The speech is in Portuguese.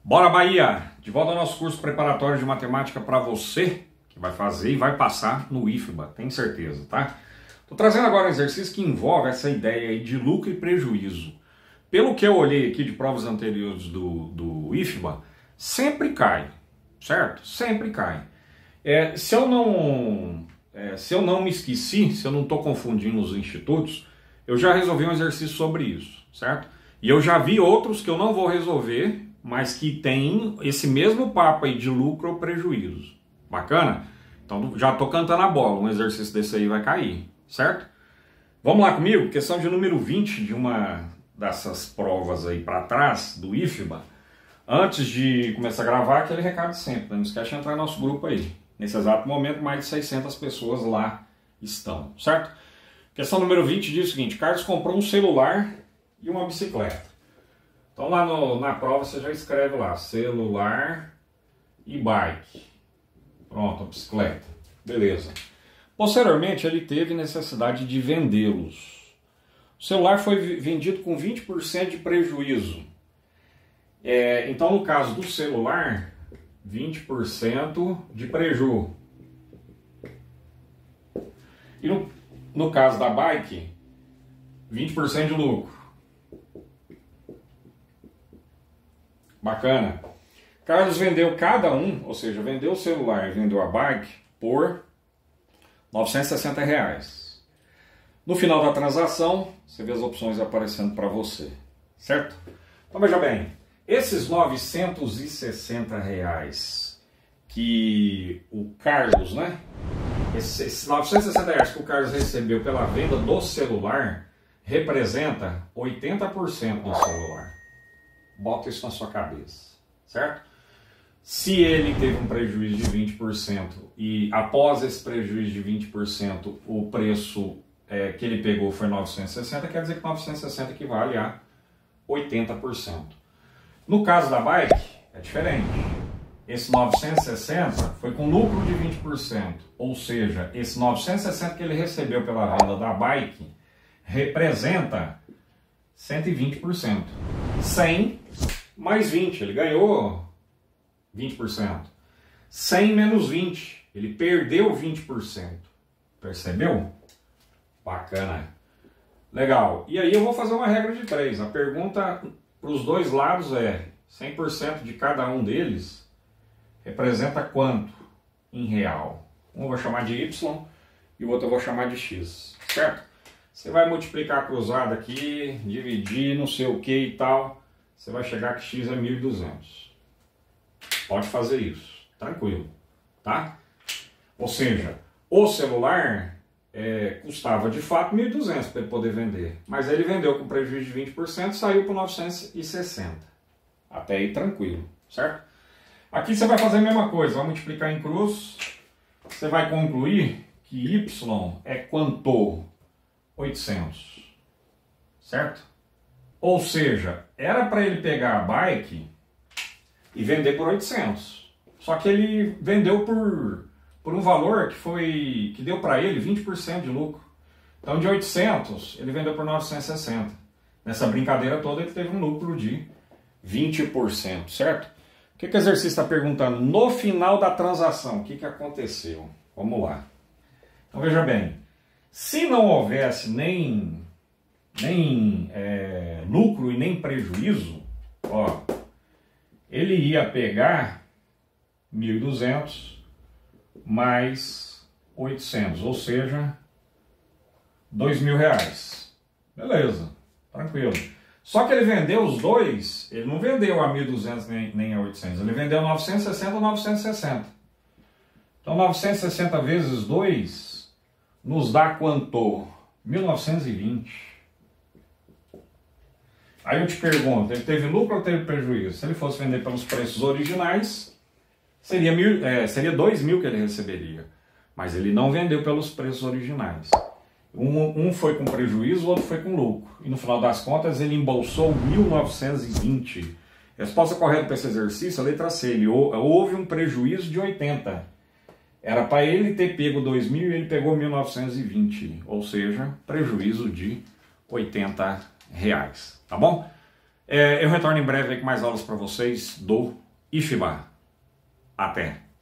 Bora Bahia! De volta ao nosso curso preparatório de matemática para você que vai fazer e vai passar no IFBA, tem certeza, tá? Tô trazendo agora um exercício que envolve essa ideia aí de lucro e prejuízo. Pelo que eu olhei aqui de provas anteriores do IFBA, sempre cai, certo? Sempre cai. Se eu não me esqueci, se eu não estou confundindo os institutos, eu já resolvi um exercício sobre isso, certo? E eu já vi outros que eu não vou resolver, mas que tem esse mesmo papo aí de lucro ou prejuízo. Bacana? Então já estou cantando a bola, um exercício desse aí vai cair, certo? Vamos lá comigo, questão de número 20 de uma dessas provas aí para trás, do IFBA. Antes de começar a gravar, aquele recado sempre, não esquece de entrar no nosso grupo aí. Nesse exato momento, mais de 600 pessoas lá estão, certo? Questão número 20 diz o seguinte: Carlos comprou um celular e uma bicicleta. Então lá na prova você já escreve lá, celular e bike. Pronto, a bicicleta. Beleza. Posteriormente ele teve necessidade de vendê-los. O celular foi vendido com 20% de prejuízo. Então no caso do celular, 20% de prejuízo. E no caso da bike, 20% de lucro. Bacana. Carlos vendeu cada um, ou seja, vendeu o celular e vendeu a bike por R$ 960. No final da transação, você vê as opções aparecendo para você, certo? Então veja bem, esses R$ 960 que o Carlos, né? Esses R$ 960 que o Carlos recebeu pela venda do celular representa 80% do celular. Bota isso na sua cabeça, certo? Se ele teve um prejuízo de 20% e após esse prejuízo de 20% o preço que ele pegou foi 960, quer dizer que 960 equivale a 80%. No caso da bike, é diferente. Esse 960 foi com lucro de 20%, ou seja, esse 960 que ele recebeu pela venda da bike representa 120%. 100 mais 20, ele ganhou 20%. 100 menos 20, ele perdeu 20%. Percebeu? Bacana. Legal. E aí eu vou fazer uma regra de 3. A pergunta para os dois lados é 100% de cada um deles representa quanto em real? Um eu vou chamar de Y e o outro eu vou chamar de X. Certo? Você vai multiplicar cruzado aqui, dividir, não sei o que e tal. Você vai chegar que X é 1.200. Pode fazer isso. Tranquilo. Tá? Ou seja, o celular custava de fato 1.200 para ele poder vender. Mas ele vendeu com prejuízo de 20%, saiu por 960. Até aí tranquilo. Certo? Aqui você vai fazer a mesma coisa. Vai multiplicar em cruz. Você vai concluir que Y é quanto? 800, certo? Ou seja, era para ele pegar a bike e vender por 800. Só que ele vendeu por um valor que deu para ele 20% de lucro. Então de 800 ele vendeu por 960. Nessa brincadeira toda ele teve um lucro de 20%, certo? O que o exercício está perguntando? No final da transação, o que aconteceu? Vamos lá. Então veja bem. Se não houvesse nem lucro e nem prejuízo, ó, ele ia pegar 1.200 mais 800, ou seja, R$2.000. Beleza, tranquilo. Só que ele vendeu os dois, ele não vendeu a 1.200 nem a 800, ele vendeu 960 a 960. Então 960 vezes 2... nos dá quanto? 1920. Aí eu te pergunto, ele teve lucro ou teve prejuízo? Se ele fosse vender pelos preços originais, seria 2.000 que ele receberia. Mas ele não vendeu pelos preços originais. Um foi com prejuízo, o outro foi com lucro. E no final das contas ele embolsou 1.920. Resposta correta para esse exercício, a letra C. Houve um prejuízo de 80. Era para ele ter pego 2.000 e ele pegou 1.920, ou seja, prejuízo de R$80, tá bom? Eu retorno em breve com mais aulas para vocês do Ifibá. Até!